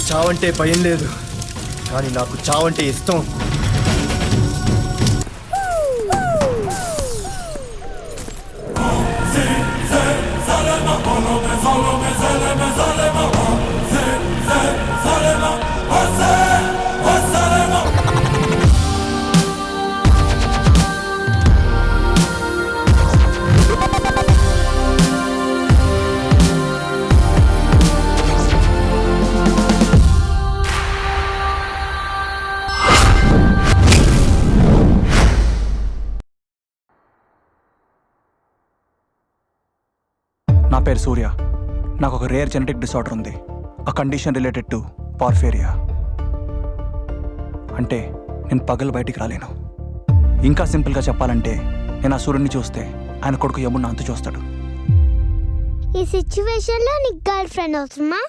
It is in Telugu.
చావంటే భయం లేదు, కానీ నాకు చావంటే ఇష్టం. నా పేరు సూర్య. నాకు ఒక రేర్ జెనెటిక్ డిసార్డర్ ఉంది. ఆ కండిషన్ రిలేటెడ్ టు పార్ఫేరియా. అంటే నేను పగలు బయటికి రాలేను. ఇంకా సింపుల్గా చెప్పాలంటే నేను ఆ సూర్యుడిని చూస్తే ఆయన కొడుకు యముడిని అంతు చూస్తాడు. ఈ సిచ్యువేషన్లో నీకు గర్ల్ ఫ్రెండ్ అవసరమా?